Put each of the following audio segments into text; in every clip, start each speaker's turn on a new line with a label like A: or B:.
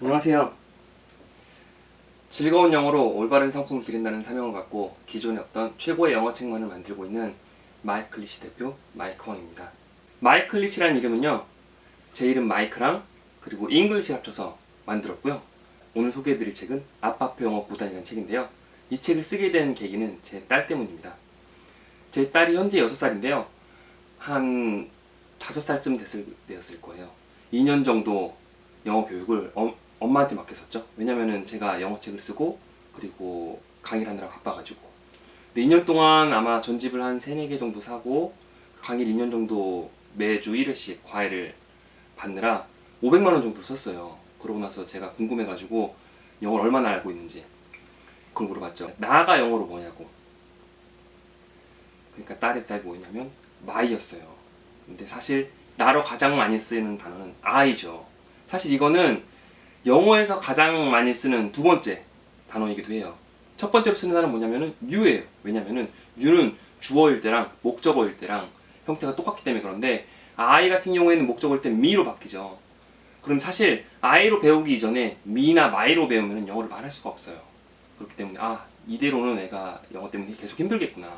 A: 안녕하세요. 즐거운 영어로 올바른 성공을 기른다는 사명을 갖고 기존의 어떤 최고의 영어 책만을 만들고 있는 마이클리시 대표 마이크왕입니다. 마이클리시라는 이름은요, 제 이름 마이크랑 그리고 잉글리시 합쳐서 만들었고요. 오늘 소개해드릴 책은 아빠표 영어 구단이라는 책인데요. 이 책을 쓰게 된 계기는 제 딸 때문입니다. 제 딸이 현재 6살인데요. 한 5살쯤 되었을 거예요. 2년 정도 영어 교육을 엄마한테 맡겼었죠. 왜냐면은 제가 영어책을 쓰고 그리고 강의를 하느라 바빠가지고. 근데 2년 동안 아마 전집을 한 3, 4개 정도 사고 강의를 2년 정도 매주 1회씩 과외를 받느라 500만 원 정도 썼어요. 그러고 나서 제가 궁금해가지고 영어를 얼마나 알고 있는지 그걸 물어봤죠. 나가 영어로 뭐냐고. 그러니까 딸의 답이 뭐냐면 my였어요. 근데 사실 나로 가장 많이 쓰는 단어는 I죠. 사실 이거는 영어에서 가장 많이 쓰는 두 번째 단어이기도 해요. 첫 번째로 쓰는 단어는 뭐냐면은 you예요. 왜냐면은 you는 주어일 때랑 목적어일 때랑 형태가 똑같기 때문에. 그런데 I 같은 경우에는 목적어일 때 me로 바뀌죠. 그런데 사실 I로 배우기 이전에 me나 my로 배우면 영어를 말할 수가 없어요. 그렇기 때문에 이대로는 애가 영어 때문에 계속 힘들겠구나.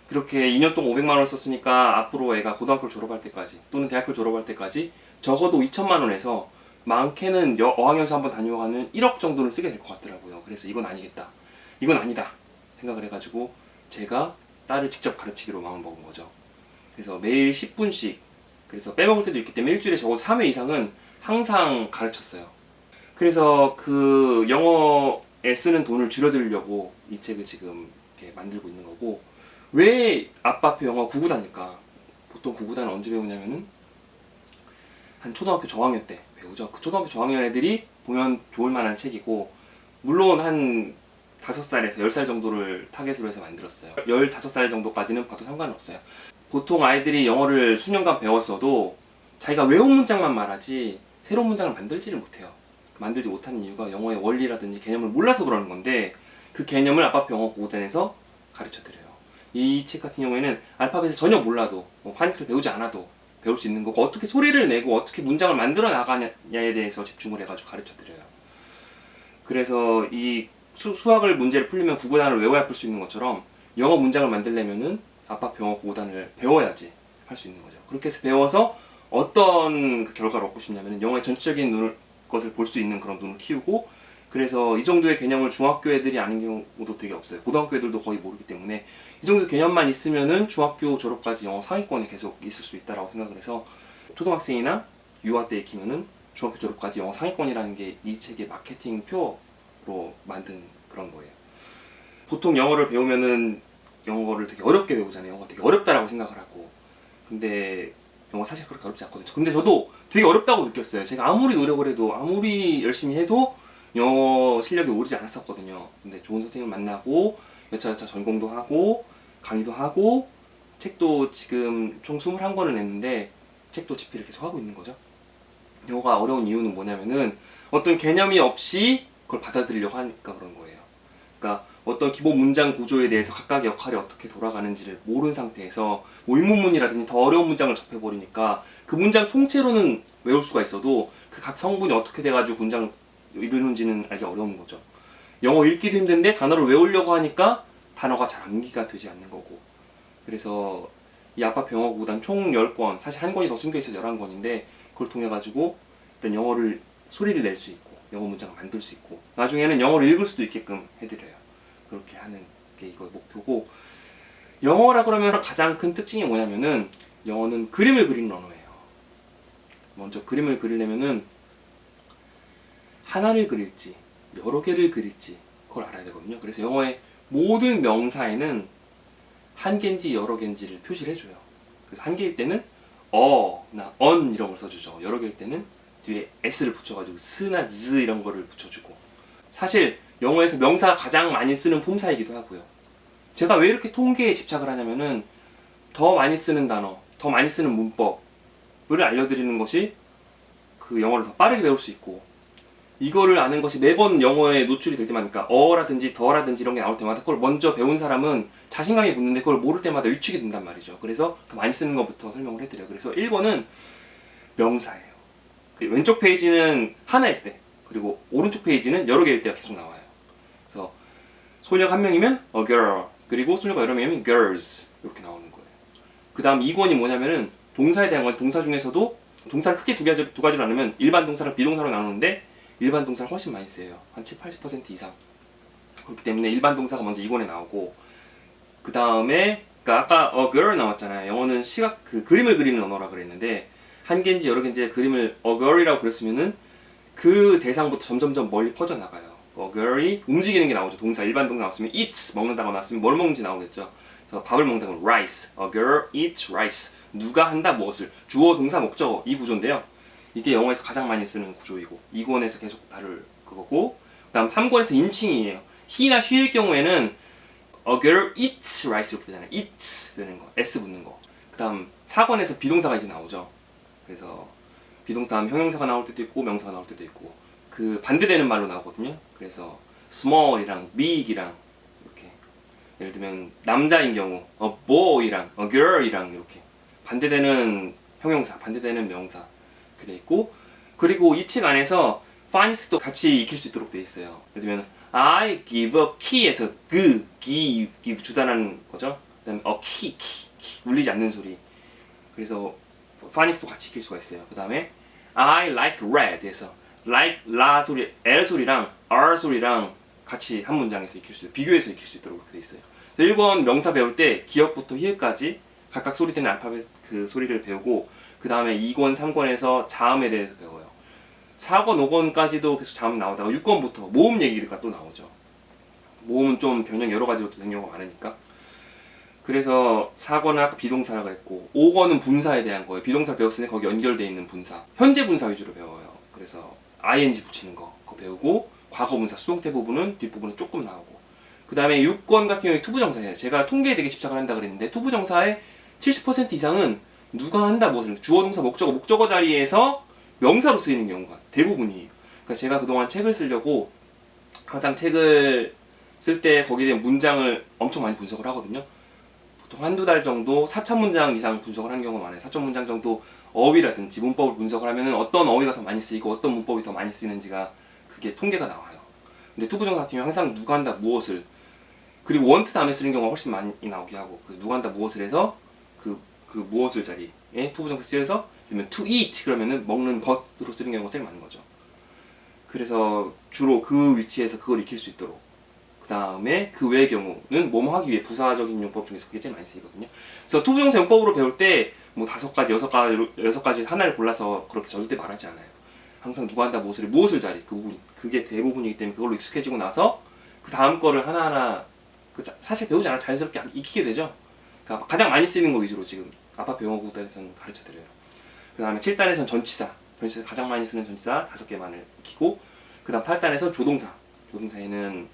A: 그렇게 2년 동안 500만 원을 썼으니까 앞으로 애가 고등학교를 졸업할 때까지 또는 대학교 졸업할 때까지 적어도 2천만 원에서 많게는 어학연수 한번 다녀가면 1억 정도는 쓰게 될 것 같더라고요. 그래서 이건 아니겠다, 이건 아니다 생각을 해가지고 제가 딸을 직접 가르치기로 마음을 먹은 거죠. 그래서 매일 10분씩, 그래서 빼먹을 때도 있기 때문에 일주일에 적어도 3회 이상은 항상 가르쳤어요. 그래서 그 영어에 쓰는 돈을 줄여들려고 이 책을 지금 이렇게 만들고 있는 거고, 왜 아빠표 영어 구구단일까? 보통 구구단을 언제 배우냐면은 한 초등학교 저학년 때 배우죠. 그 초등학교 저학년 애들이 보면 좋을 만한 책이고, 물론 한 5살에서 10살 정도를 타겟으로 해서 만들었어요. 15살 정도까지는 봐도 상관없어요. 보통 아이들이 영어를 수년간 배웠어도 자기가 외운 문장만 말하지 새로운 문장을 만들지를 못해요. 만들지 못하는 이유가 영어의 원리라든지 개념을 몰라서 그러는 건데, 그 개념을 아빠표 영어 구구단에서 가르쳐드려요. 이 책 같은 경우에는 알파벳을 전혀 몰라도, 파닉스를 배우지 않아도 배울 수 있는 거고, 어떻게 소리를 내고 어떻게 문장을 만들어 나가냐에 대해서 집중을 해가지고 가르쳐드려요. 그래서 이 수학을 문제를 풀리면 구구단을 외워야 풀 수 있는 것처럼 영어 문장을 만들려면은 아빠표 영어 구구단을 배워야지 할 수 있는 거죠. 그렇게 해서 배워서 어떤 결과를 얻고 싶냐면 영어의 전체적인 것을 볼 수 있는 그런 눈을 키우고, 그래서 이 정도의 개념을 중학교 애들이 아는 경우도 되게 없어요. 고등학교 애들도 거의 모르기 때문에 이 정도 개념만 있으면은 중학교 졸업까지 영어 상위권에 계속 있을 수 있다라고 생각을 해서, 초등학생이나 유아 때 익히면은 중학교 졸업까지 영어 상위권이라는 게 이 책의 마케팅 표로 만든 그런 거예요. 보통 영어를 배우면은 영어를 되게 어렵게 배우잖아요. 영어가 되게 어렵다라고 생각을 하고. 근데 영어 사실 그렇게 어렵지 않거든요. 근데 저도 되게 어렵다고 느꼈어요. 제가 아무리 노력을 해도, 아무리 열심히 해도 영어 실력이 오르지 않았었거든요. 근데 좋은 선생님을 만나고 여차여차 전공도 하고 강의도 하고 책도 지금 총 21권을 냈는데 책도 집필을 계속 하고 있는 거죠. 영어가 어려운 이유는 뭐냐면은 어떤 개념이 없이 그걸 받아들이려고 하니까 그런 거예요. 그러니까 어떤 기본 문장 구조에 대해서 각각의 역할이 어떻게 돌아가는지를 모르는 상태에서 의문문이라든지 더 어려운 문장을 접해버리니까 그 문장 통째로는 외울 수가 있어도 그 각 성분이 어떻게 돼가지고 문장을 이루는지는 알기 어려운 거죠. 영어 읽기도 힘든데 단어를 외우려고 하니까 단어가 잘 암기가 되지 않는 거고. 그래서 이 아빠표 영어 구구단 총 10권, 사실 한 권이 더 숨겨있어서 11권인데 그걸 통해 가지고 일단 영어를 소리를 낼 수 있고 영어 문장을 만들 수 있고 나중에는 영어를 읽을 수도 있게끔 해드려요. 그렇게 하는 게 이거 목표고, 영어라 그러면 가장 큰 특징이 뭐냐면은 영어는 그림을 그리는 언어예요. 먼저 그림을 그리려면은 하나를 그릴지 여러 개를 그릴지 그걸 알아야 되거든요. 그래서 영어의 모든 명사에는 한 개인지 여러 개인지를 표시를 해줘요. 그래서 한 개일 때는 나 on 이런 걸 써주죠. 여러 개일 때는 뒤에 s를 붙여가지고 s나 z 이런 거를 붙여주고. 사실 영어에서 명사가 가장 많이 쓰는 품사이기도 하고요. 제가 왜 이렇게 통계에 집착을 하냐면은 더 많이 쓰는 단어, 더 많이 쓰는 문법을 알려드리는 것이 그 영어를 더 빠르게 배울 수 있고, 이거를 아는 것이 매번 영어에 노출이 될 때마다, 그러니까 어라든지 더라든지 이런 게 나올 때마다 그걸 먼저 배운 사람은 자신감이 붙는데 그걸 모를 때마다 위축이 된단 말이죠. 그래서 더 많이 쓰는 것부터 설명을 해드려요. 그래서 1번은 명사예요. 왼쪽 페이지는 하나일 때, 그리고 오른쪽 페이지는 여러 개일 때가 계속 나와요. 그래서 소녀가 한 명이면 a girl, 그리고 소녀가 여러 명이면 girls 이렇게 나오는 거예요. 그 다음 2권이 뭐냐면은 동사에 대한 건 동사 중에서도 동사를 크게 두 가지로 나누면 일반 동사랑 비동사로 나누는데 일반 동사를 훨씬 많이 써요. 한 70-80% 이상. 그렇기 때문에 일반 동사가 먼저 2권에 나오고 그 다음에 그러니까 아까 a girl 나왔잖아요. 영어는 시각 그림을 그리는 언어라 그랬는데 한 개인지 여러 개인지 그림을 a girl이라고 그렸으면은 그 대상부터 점점점 멀리 퍼져나가요. a girl이 움직이는 게 나오죠. 동사 일반 동사 나왔으면 eats 먹는다고 나왔으면 뭘 먹는지 나오겠죠. 그래서 밥을 먹는다고 rice. a girl eats rice. 누가 한다 무엇을. 주어 동사 목적어 이 구조인데요. 이게 영어에서 가장 많이 쓰는 구조이고 2권에서 계속 다룰 그거고 그 다음 3권에서 인칭이에요. he나 she일 경우에는 a girl eats rice 이렇게 되잖아요. eats 되는 거, s 붙는 거. 그 다음 4권에서 비동사가 이제 나오죠. 그래서 비동사 다음 형용사가 나올 때도 있고 명사가 나올 때도 있고 그 반대되는 말로 나오거든요. 그래서 small이랑 big이랑 이렇게 예를 들면 남자인 경우 a boy랑 a girl이랑 이렇게 반대되는 형용사, 반대되는 명사 이렇게 돼 있고 그리고 이 책 안에서 phonics도 같이 익힐 수 있도록 돼 있어요. 예를 들면 I give a key에서 give 주다라는 거죠. 그다음에 a key 울리지 않는 소리. 그래서 phonics도 같이 익힐 수가 있어요. 그다음에 I like red에서 like 라 소리, L 소리랑 R 소리랑 같이 한 문장에서 익힐 수, 비교해서 익힐 수 있도록 그렇게 돼 있어요. 1번 명사 배울 때 기역부터 히읗까지 각각 소리되는 알파벳 그 소리를 배우고 그 다음에 2권, 3권에서 자음에 대해서 배워요. 4권, 5권까지도 계속 자음 나오다가 6권부터 모음 얘기가 또 나오죠. 모음은 좀 변형 여러 가지로 되는 경우가 많으니까. 그래서 4권은 아까 비동사라고 했고 5권은 분사에 대한 거예요. 비동사 배웠으니 거기 연결되어 있는 분사. 현재 분사 위주로 배워요. 그래서 ing 붙이는 거 그거 배우고 과거 분사, 수동태 부분은 뒷부분은 조금 나오고 그 다음에 6권 같은 경우에 투부정사예요. 제가 통계에 되게 집착을 한다 그랬는데 투부정사의 70% 이상은 누가 한다 무엇을 주어 동사 목적어 자리에서 명사로 쓰이는 경우가 대부분이에요. 그러니까 제가 그동안 책을 쓰려고 항상 책을 쓸 때 거기에 대한 문장을 엄청 많이 분석을 하거든요. 보통 한두 달 정도 4,000문장 이상 분석을 하는 경우가 많아요. 4,000문장 정도 어휘라든지 문법을 분석을 하면 어떤 어휘가 더 많이 쓰이고 어떤 문법이 더 많이 쓰이는지가 그게 통계가 나와요. 근데 투부정사 같은 경우 항상 누가 한다 무엇을 그리고 원트 다음에 쓰는 경우가 훨씬 많이 나오게 하고 누가 한다 무엇을 해서 그 무엇을 자리에 투부정사 쓰여서 그러면 to eat 그러면은 먹는 것으로 쓰는 경우가 제일 많은 거죠. 그래서 주로 그 위치에서 그걸 익힐 수 있도록 그 다음에 그 외의 경우는 뭐뭐 하기 위해 부사적인 용법 중에서 그게 제일 많이 쓰이거든요. 그래서 투부정사 용법으로 배울 때 뭐 5가지, 6가지 하나를 골라서 그렇게 절대 말하지 않아요. 항상 누가 한다 무엇을 자리 그 부분 그게 대부분이기 때문에 그걸로 익숙해지고 나서 그 다음 거를 하나하나 사실 배우지 않아 자연스럽게 익히게 되죠. 그러니까 가장 많이 쓰이는 거 위주로 지금 아파트 영어 구단에서는 가르쳐 드려요. 그 다음에 7단에서는 전치사 가장 많이 쓰는 전치사 5개만을 익히고 그 다음 8단에서는 조동사에는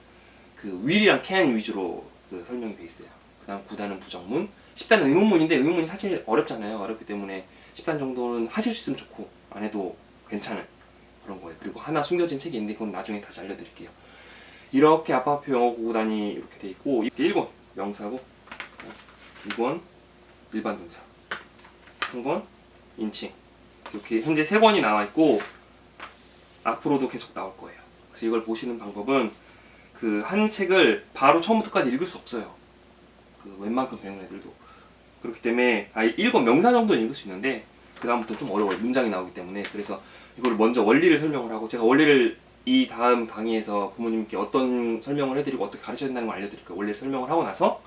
A: 그 will이랑 can 위주로 그 설명이 돼 있어요. 그 다음 9단은 부정문 10단은 의문문인데 의문문이 사실 어렵잖아요. 어렵기 때문에 10단 정도는 하실 수 있으면 좋고 안 해도 괜찮은 그런 거예요. 그리고 하나 숨겨진 책이 있는데 그건 나중에 다시 알려드릴게요. 이렇게 아파표 영어 구단이 이렇게 돼 있고 1권 명사고 2권 일반 동사 3권 인칭 이렇게 현재 3권이 나와 있고 앞으로도 계속 나올 거예요. 그래서 이걸 보시는 방법은 그 한 책을 바로 처음부터까지 읽을 수 없어요. 그 웬만큼 배우는 애들도 그렇기 때문에 1권 명사 정도는 읽을 수 있는데 그 다음부터 좀 어려워요. 문장이 나오기 때문에. 그래서 이걸 먼저 원리를 설명을 하고 제가 원리를 이 다음 강의에서 부모님께 어떤 설명을 해드리고 어떻게 가르쳐야 된다는 걸 알려드릴 거예요. 원리를 설명을 하고 나서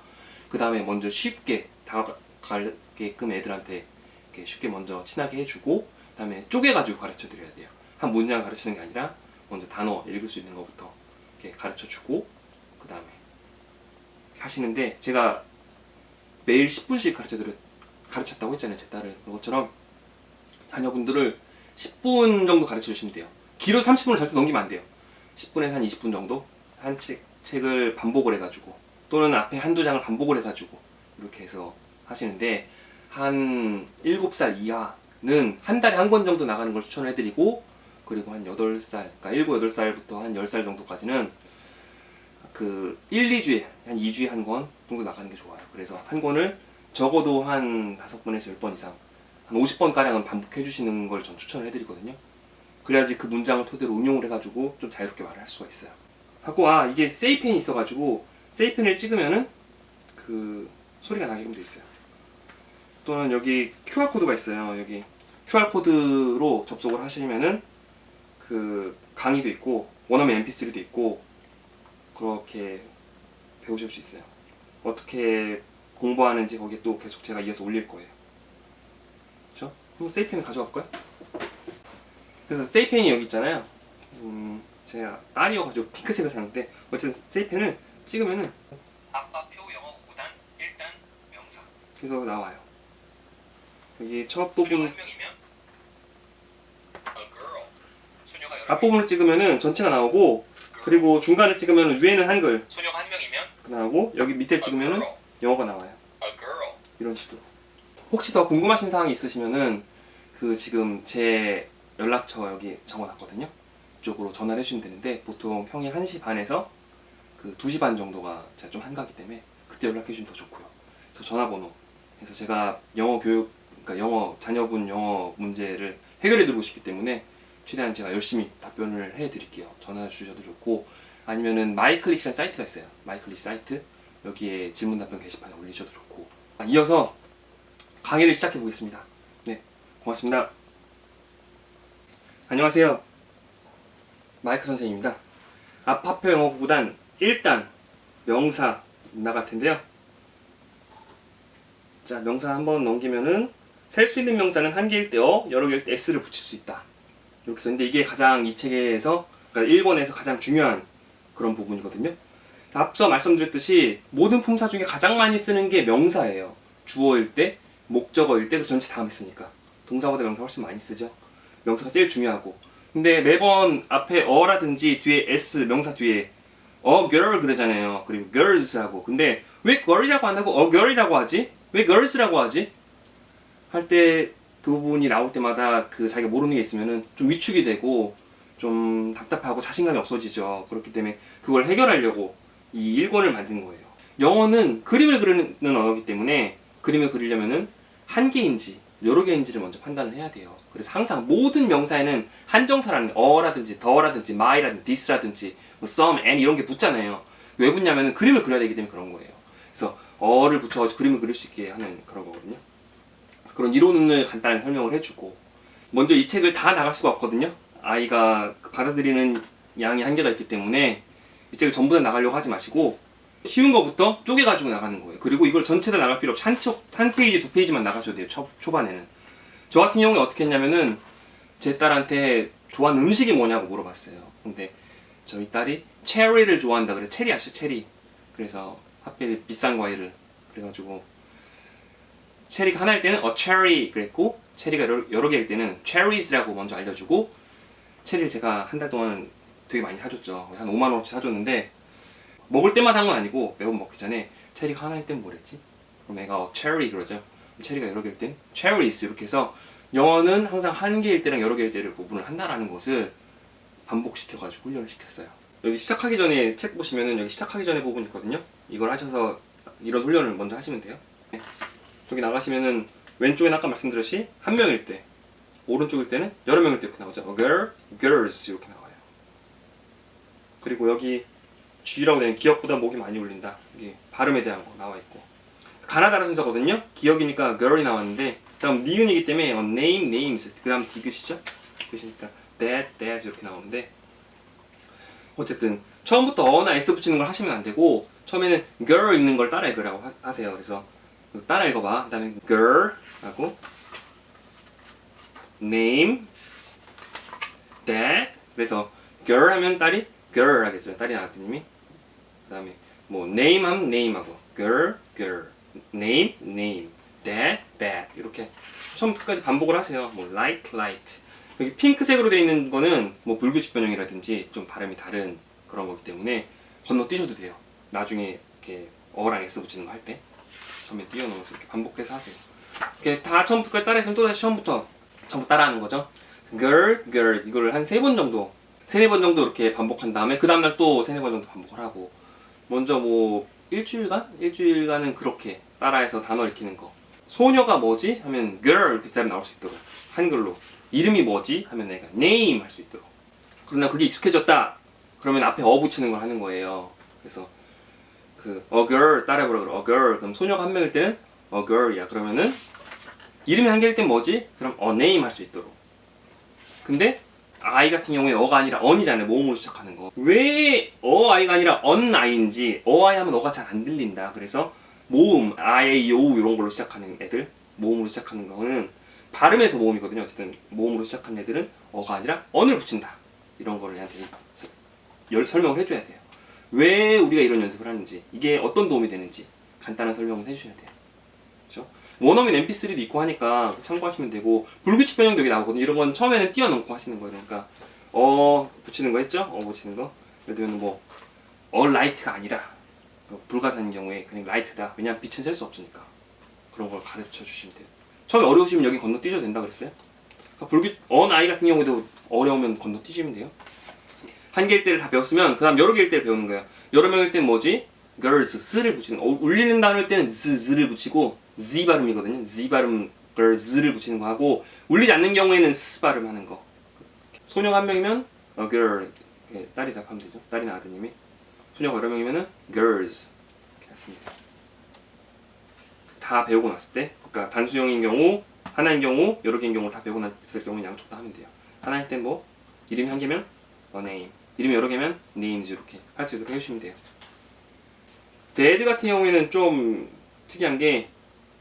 A: 그 다음에 먼저 쉽게 다가가게끔 애들한테 이렇게 쉽게 먼저 친하게 해주고 그 다음에 쪼개가지고 가르쳐드려야 돼요. 한 문장을 가르치는 게 아니라 먼저 단어 읽을 수 있는 것부터 이렇게 가르쳐주고 그 다음에 하시는데 제가 매일 10분씩 가르쳤다고 했잖아요. 제 딸을. 그것처럼 자녀분들을 10분 정도 가르쳐 주시면 돼요. 길어도 30분을 절대 넘기면 안 돼요. 10분에서 한 20분 정도 한 책을 반복을 해가지고 또는 앞에 한두 장을 반복을 해가지고 이렇게 해서 하시는데 한 7살 이하는 한 달에 한 권 정도 나가는 걸 추천을 해드리고 그리고 한 8살, 그러니까 7, 8살부터 한 10살 정도까지는 그 1, 2주에 한 2주에 한 권 정도 나가는 게 좋아요. 그래서 한 권을 적어도 한 5번에서 10번 이상 한 50번가량은 반복해 주시는 걸 전 추천을 해드리거든요. 그래야지 그 문장을 토대로 응용을 해가지고 좀 자유롭게 말을 할 수가 있어요. 하고 이게 세이펜이 있어가지고 세이펜을 찍으면은 그 소리가 나게끔 돼 있어요. 또는 여기 QR 코드가 있어요. 여기 QR 코드로 접속을 하시면은 그 강의도 있고 원어민 MP3도 있고 그렇게 배우실 수 있어요. 어떻게 공부하는지 거기에 또 계속 제가 이어서 올릴 거예요. 그렇죠? 한번 세이펜을 가져갈까요? 그래서 세이펜이 여기 있잖아요. 제가 딸이어가지고 핑크색을 샀는데 어쨌든 세이펜을 찍으면은 아빠표 영어 5단 1단 명사 그래서 나와요. 여기 첫 부분 앞부분을 찍으면은 전체가 나오고 그리고 중간을 찍으면 위에는 한글 소녀가 한 명이면 나오고 여기 밑에 찍으면은 영어가 나와요. 이런 식으로. 혹시 더 궁금하신 사항이 있으시면은 그 지금 제 연락처 여기 적어놨거든요. 이쪽으로 전화를 해주시면 되는데 보통 평일 1시 반에서 그 2시 반 정도가 제가 좀 한가기 때문에 그때 연락해 주시면 더 좋고요. 그래서 전화번호 그래서 제가 영어 교육 그러니까 영어 자녀분 영어 문제를 해결해 드리고 싶기 때문에 최대한 제가 열심히 답변을 해 드릴게요. 전화 주셔도 좋고 아니면은 마이클릿이라는 사이트가 있어요. 마이클릿 사이트 여기에 질문 답변 게시판에 올리셔도 좋고 이어서 강의를 시작해 보겠습니다. 네, 고맙습니다. 안녕하세요. 마이크 선생님입니다. 아파표 영어 9단 1단 명사 나갈 텐데요. 자, 명사 한번 넘기면은 셀 수 있는 명사는 한 개일 때 여러 개일 때 s를 붙일 수 있다. 이렇게 썼는데 이게 가장 이 책에서 그러니까 1번에서 가장 중요한 그런 부분이거든요. 앞서 말씀드렸듯이 모든 품사 중에 가장 많이 쓰는 게 명사예요. 주어일 때, 목적어일 때, 전체 다음에 쓰니까. 동사보다 명사 훨씬 많이 쓰죠. 명사가 제일 중요하고. 근데 매번 앞에 어라든지 뒤에 s, 명사 뒤에 girl 그러잖아요. 그리고 girls 하고. 근데 왜 girl이라고 안 하고 girl이라고 하지? 왜 girls라고 하지? 할 때 그 부분이 나올 때마다 그 자기가 모르는 게 있으면은 좀 위축이 되고 좀 답답하고 자신감이 없어지죠. 그렇기 때문에 그걸 해결하려고 이 1권을 만든 거예요. 영어는 그림을 그리는 언어이기 때문에 그림을 그리려면은 한 개인지 여러 개인지를 먼저 판단을 해야 돼요. 그래서 항상 모든 명사에는 한정사라는 어라든지 더라든지 my라든지 this라든지 뭐 some, and 이런 게 붙잖아요. 왜 붙냐면은 그림을 그려야 되기 때문에 그런 거예요. 그래서 어를 붙여가지고 그림을 그릴 수 있게 하는 그런 거거든요. 그래서 그런 이론을 간단히 설명을 해주고 먼저 이 책을 다 나갈 수가 없거든요. 아이가 받아들이는 양이 한계가 있기 때문에 이 책을 전부 다 나가려고 하지 마시고 쉬운 거부터 쪼개가지고 나가는 거예요. 그리고 이걸 전체 다 나갈 필요 없이 한 페이지, 2페이지만 나가셔도 돼요. 초반에는. 저 같은 경우에 어떻게 했냐면은 제 딸한테 좋아하는 음식이 뭐냐고 물어봤어요. 근데 저희 딸이 체리를 좋아한다 그래. 체리 아시죠? 체리. 그래서 하필 비싼 과일을 그래가지고 체리가 하나일 때는 cherry 그랬고 체리가 여러 개일 때는 cherries라고 먼저 알려주고 체리를 제가 한 달 동안 되게 많이 사줬죠. 한 5만 원어치 사줬는데 먹을 때마다 한 건 아니고 매번 먹기 전에 체리가 하나일 땐 뭐랬지? 그럼 애가 cherry 그러죠. 체리가 여러 개일 땐 cherries 이렇게 해서 영어는 항상 한 개일 때랑 여러 개일 때를 구분을 한다라는 것을 반복시켜가지고 훈련을 시켰어요. 여기 시작하기 전에 책 보시면은 여기 시작하기 전에 부분 있거든요. 이걸 하셔서 이런 훈련을 먼저 하시면 돼요. 여기 나가시면은 왼쪽에는 아까 말씀드렸듯이 한 명일 때 오른쪽일 때는 여러 명일 때 이렇게 나오죠. A girl, girls 이렇게 나와요. 그리고 여기 G라고 되는 기억보다 목이 많이 울린다. 이게 발음에 대한 거 나와 있고. 가나다라 순서거든요. 기억이니까 girl이 나왔는데 다음 니은이기 때문에 name, names 그 다음 디귿이죠. 디귿이니까 that, that 이렇게 나오는데 어쨌든 처음부터 어나 s 붙이는 걸 하시면 안 되고 처음에는 girl 읽는 걸 따라 읽으라고 하세요. 그래서 따라 읽어봐. 그 다음에 girl 하고 name that 그래서 girl 하면 딸이 girl 하겠죠. 딸이 나왔더니 그 다음에 뭐 name 하면 name 하고 girl, girl name, name that, that 이렇게 처음부터 끝까지 반복을 하세요. 뭐 light, light 여기 핑크색으로 되어 있는 거는 뭐 불규칙 변형이라든지 좀 발음이 다른 그런 거기 때문에 건너뛰셔도 돼요. 나중에 이렇게 어랑 s 붙이는 거 할 때 처음에 띄워놓으면서 이렇게 반복해서 하세요. 이렇게 다 처음부터 따라했으면 또다시 처음부터 전부 따라하는 거죠. girl, girl 이거를 한 3번 정도 3-4번 정도 이렇게 반복한 다음에 그 다음날 또 3-4번 정도 반복을 하고 먼저 뭐 일주일간은 그렇게 따라해서 단어 익히는 거 소녀가 뭐지? 하면 girl 이렇게 대답 나올 수 있도록 한글로 이름이 뭐지? 하면 내가 name 할 수 있도록. 그러나 그게 익숙해졌다. 그러면 앞에 붙이는 걸 하는 거예요. 그래서 그 a girl 따라해보라 그래. a girl. 그럼 소녀가 한 명일 때는 a girl이야. 그러면은 이름이 한 개일 땐 뭐지? 그럼 a name 할 수 있도록. 근데 I 같은 경우에 어가 아니라 on이잖아요. 모음으로 시작하는 거. 왜 I가 아니라 on I인지 I 하면 어가 잘 안 들린다. 그래서 모음 I, O 이런 걸로 시작하는 애들, 모음으로 시작하는 거는 발음에서 모음이거든요. 어쨌든 모음으로 시작하는 애들은 어가 아니라 on을 붙인다. 이런 거를 얘한테 설명을 해줘야 돼요. 왜 우리가 이런 연습을 하는지, 이게 어떤 도움이 되는지 간단한 설명을 해주셔야 돼요. 그렇죠? 원어민 mp3도 있고 하니까 참고하시면 되고, 불규칙 변형도 여기 나오거든요. 이런 건 처음에는 띄워놓고 하시는 거예요. 그러니까 붙이는 거 했죠? 붙이는 거. 예를 들면 뭐 light가 아니다. 불가사인 경우에 그냥 light다. 왜냐면 빛은 셀 수 없으니까. 그런 걸 가르쳐 주시면 돼요. 처음에 어려우시면 여기 건너뛰셔도 된다 그랬어요. 그러니까 I 같은 경우에도 어려우면 건너뛰시면 돼요. 한 개일 때를 다 배웠으면 그 다음 여러 개일 때를 배우는 거예요. 여러 명일 때는 뭐지? girls, s를 붙이는 거. 울리는 단어일 때는 z를 붙이고 z 발음이거든요. z 발음 girls를 붙이는 거 하고, 울리지 않는 경우에는 s 발음하는 거. 소녀가 한 명이면 a girl, 딸이다 하면 되죠. 딸이나 아드님이. 소녀가 여러 명이면은 girls 이렇게 하시면 돼요. 다 배우고 났을 때, 그러니까 단수형인 경우, 하나인 경우, 여러 개인 경우 다 배우고 났을 경우는 양쪽 다 하면 돼요. 하나일 땐 뭐 이름이 한 개면 a name, 이름이 여러 개면 names 이렇게 할 수 있도록 해주시면 돼요. 데드 같은 경우에는 좀 특이한 게,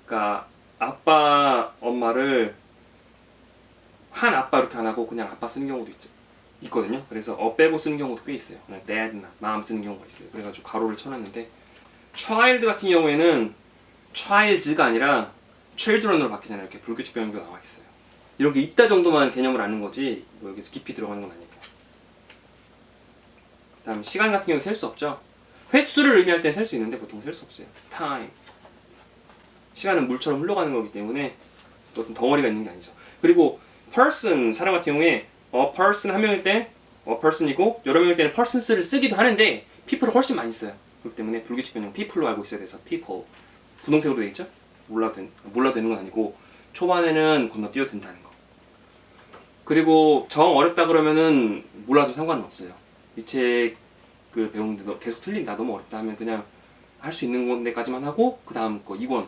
A: 그러니까 아빠, 엄마를 한 아빠 이렇게 안 하고 그냥 아빠 쓰는 경우도 있거든요. 그래서 빼고 쓰는 경우도 꽤 있어요. 그냥 dad나 mom 쓰는 경우가 있어요. 그래가지고 가로를 쳐놨는데, child 같은 경우에는 childs가 아니라 children으로 바뀌잖아요. 이렇게 불규칙 변형도 나와 있어요. 이런 게 있다 정도만 개념을 아는 거지, 뭐 여기서 깊이 들어가는 건 아니고. 다음 시간 같은 경우는 셀 수 없죠. 횟수를 의미할 땐 셀 수 있는데 보통 셀 수 없어요. time. 시간은 물처럼 흘러가는 거기 때문에 어떤 덩어리가 있는 게 아니죠. 그리고 person, 사람 같은 경우에 person 한 명일 때 person이고, 여러 명일 때는 persons를 쓰기도 하는데 people을 훨씬 많이 써요. 그렇기 때문에 불규칙 변형 people로 알고 있어야 돼서 people. 분홍색으로 되어 있죠? 몰라도 되는 건 아니고 초반에는 건너뛰어도 된다는 거. 그리고 정 어렵다 그러면은 몰라도 상관은 없어요. 이 책을 배우는데 계속 틀린다, 너무 어렵다 하면 그냥 할 수 있는 데까지만 하고 그 다음 거 2권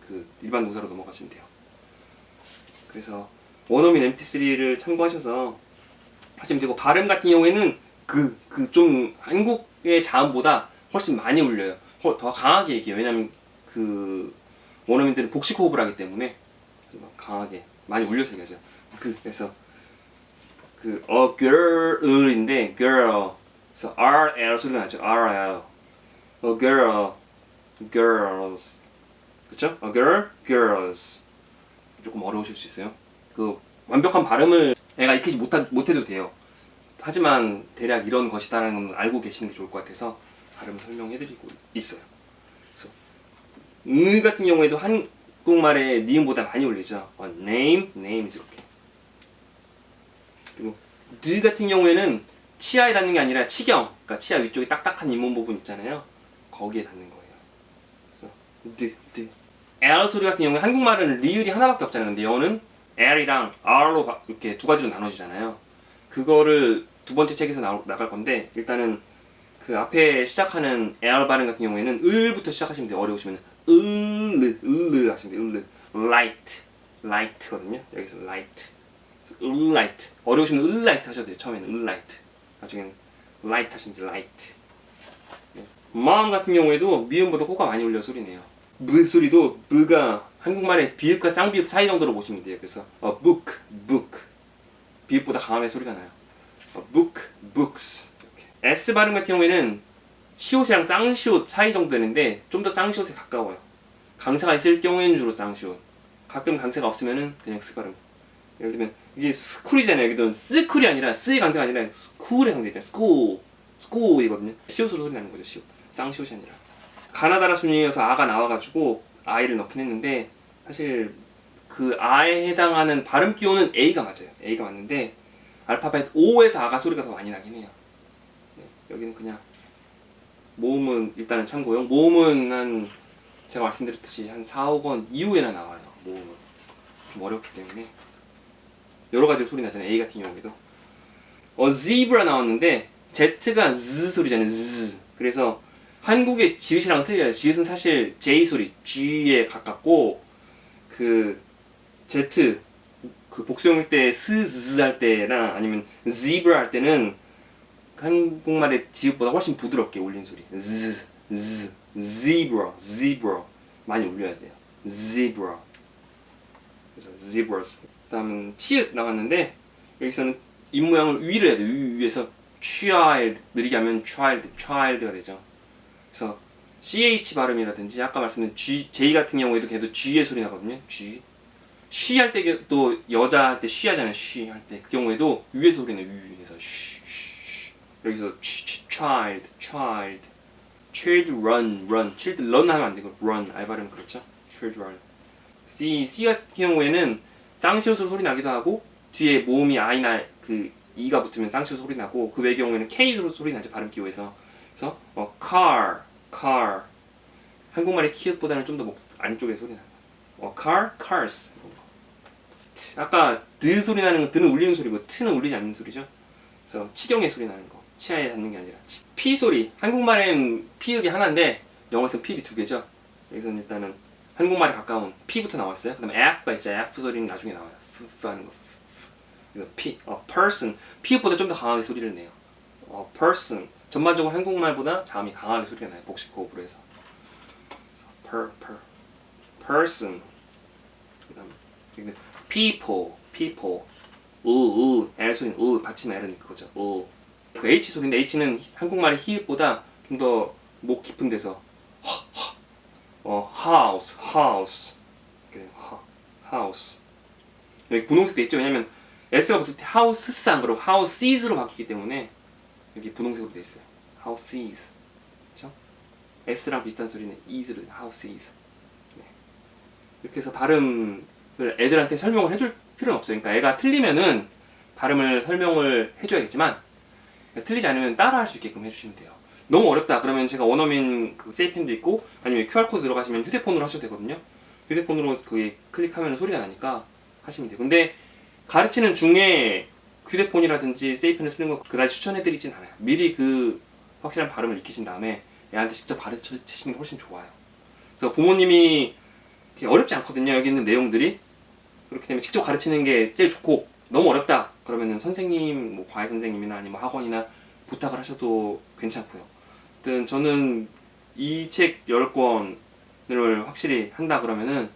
A: 그 일반 동사로 넘어가시면 돼요. 그래서 원어민 mp3를 참고하셔서 하시면 되고, 발음 같은 경우에는 좀 한국의 자음보다 훨씬 많이 울려요. 더 강하게 얘기해요. 왜냐면 그 원어민들은 복식 호흡을 하기 때문에 강하게 많이 울려서 얘기하죠. 그래서 그 a girl인데 girl, 그래서 RL 소리가 나죠. RL. a girl, girls. 그쵸? a girl, girls. 조금 어려우실 수 있어요. 그 완벽한 발음을 애가 익히지 못해도 돼요. 하지만 대략 이런 것이다라는 건 알고 계시는 게 좋을 것 같아서 발음 설명해드리고 있어요. 그래서 느 같은 경우에도 한국말의 니음보다 많이 울리죠. name, names 이렇게. 그리고 드 같은 경우에는 치아에 닿는 게 아니라 치경, 그러니까 치아 위쪽에 딱딱한 잇몸 부분 있잖아요. 거기에 닿는 거예요. 그래서 드. L 소리 같은 경우에 한국말은 리을이 하나밖에 없잖아요. 근데 영어는 L이랑 R로 이렇게 두 가지로 나눠지잖아요. 그거를 두 번째 책에서 나갈 건데, 일단은 그 앞에 시작하는 L 발음 같은 경우에는 을부터 시작하시면 돼요. 어려우시면 을르 하시면 돼요. light거든요. 여기서 light, light. 어려우시면 light 하셔도 돼요. 처음에는 light, 나중에는 light 하시면 돼요. light. mom 같은 경우에도 미음보다 코가 많이 울려 소리네요. 무 소리도 무가 한국말의 비읍과 쌍비읍 사이 정도로 보시면 돼요. 그래서 book, 비읍보다 강하게 소리가 나요. book, books. 이렇게. S 발음 같은 경우에는 시옷이랑 쌍시옷 사이 정도 되는데 좀 더 쌍시옷에 가까워요. 강세가 있을 경우에는 주로 쌍시옷. 가끔 강세가 없으면은 그냥 스 발음. 예를 들면 이게 스쿨이잖아요. 여기도 스쿨이 아니라 스의 강세가 아니라 스쿨의 강세 있잖아요. 스쿨이거든요. 시옷으로 소리 나는 거죠. 시옷. 쌍시옷이 아니라. 가나다라 순이어서 아가 나와가지고 아이를 넣긴 했는데, 사실 그 아에 해당하는 발음 기호는 A가 맞아요. A가 맞는데 알파벳 O에서 아가 소리가 더 많이 나긴 해요. 네, 여기는 그냥 모음은 일단은 참고용. 모음은 한 제가 말씀드렸듯이 한 4, 5권 이후에나 나와요. 모음은 좀 어렵기 때문에 여러 가지로 소리 나잖아요. A 같은 경우에도. zebra 나왔는데 Z가 Z 소리잖아요. Z. 그래서 한국의 지읒이랑 틀려요. 지읒은 사실 J 소리, G에 가깝고 그 Z 그 복수형일 때 Z 할 때나 아니면 zebra 할 때는 한국말의 지읒보다 훨씬 부드럽게 울린 소리. Z, Z, zebra, zebra 많이 울려야 돼요. zebra. 그래서 zebras. 그다음은 치읓 나왔는데 여기서는 입 모양을 위로 해야 돼요. 위에서 child 느리게 하면 child가 되죠. 그래서 ch 발음이라든지 아까 말씀드린 j 같은 경우에도 걔도 g의 소리 나거든요. g. 쉬 할 때도 여자 할 때 쉬 하잖아요. 쉬 할 때 그 경우에도 위의 소리는 위에서 쉬. 여기서 child run child run 하면 안 되고 run 알 발음 그렇죠? child run. C 같은 경우에는 쌍시옷으로 소리 나기도 하고 뒤에 모음이 I나 그 E가 붙으면 쌍시옷 소리 나고 그 외의 경우에는 K로 소리 나죠. 발음 기호에서. 그래서 car 한국말의 키읔보다는 좀 더 목 안쪽에 소리 나요. cars 아까 드 소리 나는 건 드는 울리는 소리고 트는 울리지 않는 소리죠. 그래서 치경의 소리 나는 거 치아에 닿는 게 아니라 P 소리 한국말엔 피읍이 하나인데 영어에서는 피읍이 두 개죠. 여기서는 일단은 한국말에 가까운 P부터 나왔어요. 그 다음에 F가 있죠. F 소리는 나중에 나와요. F 하는 거. 그래서 person. 피읍보다 좀 더 강하게 소리를 내요. person. 전반적으로 한국말보다 자음이 강하게 소리가 나요. 복식 호흡으로 해서. person. 그 다음에 people. L 소리는 받침 L은 그거죠. 그 H 소리인데 H는 한국말의 히읗보다 좀 더 목 깊은 데서 house. 여기 분홍색 돼 있죠. 왜냐면 S가 붙을 때 houses 안 그러고 houses로 바뀌기 때문에 여기 분홍색으로 돼 있어요. houses. 그렇죠? S랑 비슷한 소리는 is를 houses. 네. 이렇게 해서 발음을 애들한테 설명을 해줄 필요는 없어요. 그러니까 애가 틀리면은 발음을 설명을 해줘야겠지만 틀리지 않으면 따라할 수 있게끔 해주시면 돼요. 너무 어렵다 그러면 제가 원어민 그 세이펜도 있고 아니면 QR코드 들어가시면 휴대폰으로 하셔도 되거든요. 휴대폰으로 그게 클릭하면 소리가 나니까 하시면 돼요. 근데 가르치는 중에 휴대폰이라든지 세이펜을 쓰는 거 그다지 추천해드리진 않아요. 미리 그 확실한 발음을 익히신 다음에 애한테 직접 가르치시는 게 훨씬 좋아요. 그래서 부모님이 어렵지 않거든요. 여기 있는 내용들이. 그렇기 때문에 직접 가르치는 게 제일 좋고 너무 어렵다 그러면은 선생님, 뭐 과외 선생님이나 아니면 학원이나 부탁을 하셔도 괜찮고요. 하여튼 저는 이 책 10권을 확실히 한다 그러면은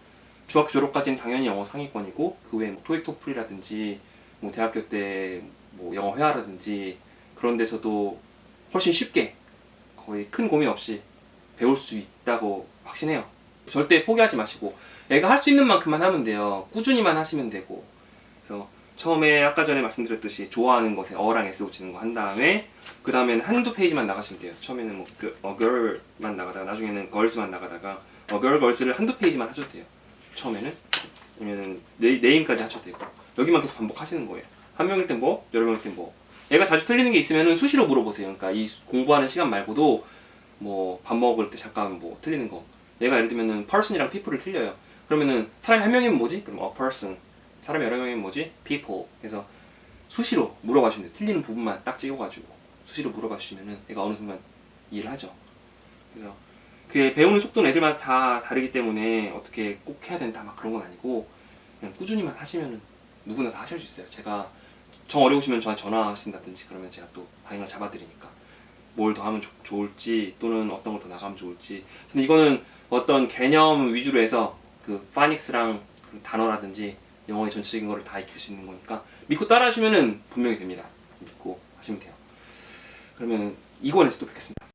A: 중학교 졸업까지는 당연히 영어 상위권이고 그 외에 뭐 토익 토플이라든지 뭐 대학교 때 뭐 영어 회화라든지 그런 데서도 훨씬 쉽게 거의 큰 고민 없이 배울 수 있다고 확신해요. 절대 포기하지 마시고 애가 할 수 있는 만큼만 하면 돼요. 꾸준히만 하시면 되고. 그래서 처음에 아까 전에 말씀드렸듯이 좋아하는 것에 어랑 S 붙이는 거 한 다음에 그 다음에는 한두 페이지만 나가시면 돼요. 처음에는 뭐 girl만 나가다가 나중에는 girls만 나가다가 girls를 한두 페이지만 하셔도 돼요. 처음에는 아니면 네임까지 하셔도 되고 여기만 계속 반복하시는 거예요. 한 명일 땐 뭐, 여러 명일 땐 뭐. 애가 자주 틀리는 게 있으면 수시로 물어보세요. 그러니까 이 공부하는 시간 말고도 뭐 밥 먹을 때 잠깐 뭐 틀리는 거. 얘가 예를 들면은 person이랑 people를 틀려요. 그러면은 사람이 한 명이면 뭐지? 그럼 a person. 사람이 여러 명이면 뭐지? people. 그래서 수시로 물어봐 주시면 돼요. 틀리는 부분만 딱 찍어가지고 수시로 물어봐 주시면은 애가 어느 순간 이해를 하죠. 그래서 그 배우는 속도는 애들마다 다 다르기 때문에 어떻게 꼭 해야 된다 막 그런 건 아니고 그냥 꾸준히만 하시면은 누구나 다 하실 수 있어요. 제가 정 어려우시면 저한테 전화하신다든지 그러면 제가 또 방향을 잡아드리니까 뭘 더 하면 좋을지 또는 어떤 걸 더 나가면 좋을지. 근데 이거는 어떤 개념 위주로 해서 그 파닉스랑 그 단어라든지 영어의 전체적인 거를 다 익힐 수 있는 거니까 믿고 따라 하시면은 분명히 됩니다. 믿고 하시면 돼요. 그러면 2권에서 또 뵙겠습니다.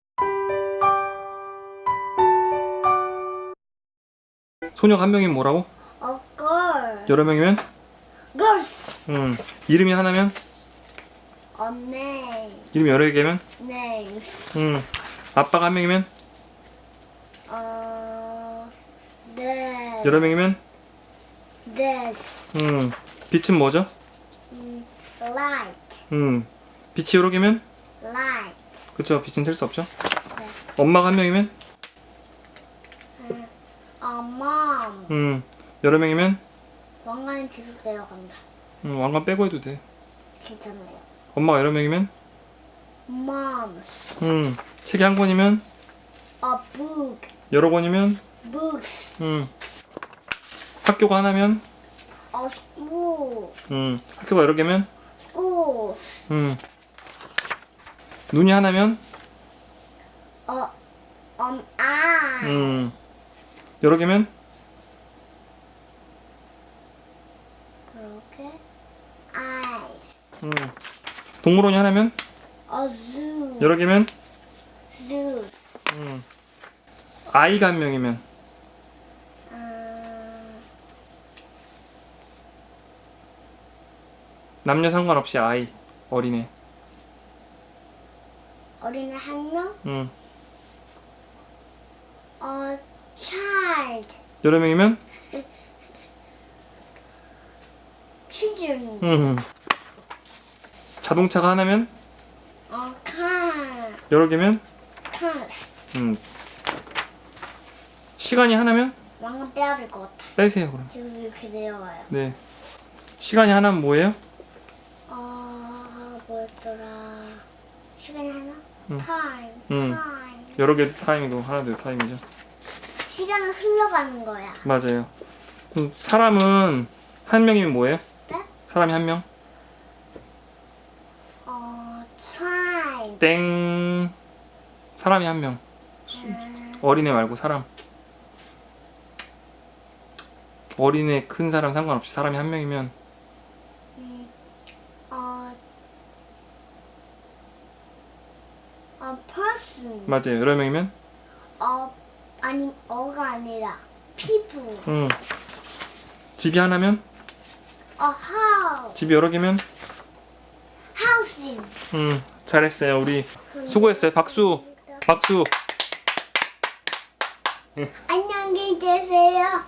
A: 소녀가 한 명이면 뭐라고?
B: A girl.
A: 여러 명이면?
B: Girls.
A: 이름이 하나면?
B: A name.
A: 이름이 여러 개면?
B: Names.
A: 아빠가 한 명이면?
B: Dad.
A: 여러 명이면?
B: Dads.
A: 빛은 뭐죠?
B: Light.
A: 빛이 여러 개면?
B: Light.
A: 그쵸, 빛은 셀 수 없죠?
B: 네.
A: 엄마가 한 명이면?
B: A mom.
A: 여러 명이면?
B: 왕관이 계속 내려간다.
A: 왕관 빼고 해도 돼.
B: 괜찮아요.
A: 엄마가 여러 명이면
B: Moms.
A: 책이 한 권이면
B: A book.
A: 여러 권이면
B: Books.
A: 학교가 하나면
B: A school.
A: 학교가 여러 개면
B: Schools.
A: 눈이 하나면
B: An eye.
A: 여러 개면
B: 그렇게 eyes.
A: 동물원이 하나면
B: A zoo.
A: 여러 개면
B: Zoos.
A: 아이가 한 명이면 남녀 상관없이 아이 어린애.
B: 어린애 한 명. A child.
A: 여러 명이면
B: Children.
A: 자동차가 하나면
B: A car.
A: 여러 개면
B: Cars.
A: 시간이 하나면
B: 왕관 빼야 될 것 같아.
A: 빼세요 그럼.
B: 계속 이렇게 내려와요.
A: 네. 시간이 하나면 뭐예요?
B: 뭐였더라. 시간이 하나? Time.
A: 음.
B: Time.
A: 여러 개 타임이고 하나도 타임이죠.
B: 시간은 흘러가는 거야.
A: 맞아요. 사람은 한 명이면 뭐예요?
B: 네?
A: 사람이 한 명?
B: Time.
A: 땡. 사람이 한 명. 어린애 말고 사람. 어린애 큰 사람 상관없이 사람이 한 명이면
B: A person.
A: 맞아요. 여러 명이면
B: 아니 어가 아니라 people.
A: 집이 하나면
B: A house.
A: 집이 여러 개면
B: Houses.
A: 잘했어요. 우리 수고했어요. 박수. 박수.
B: 안녕히 계세요.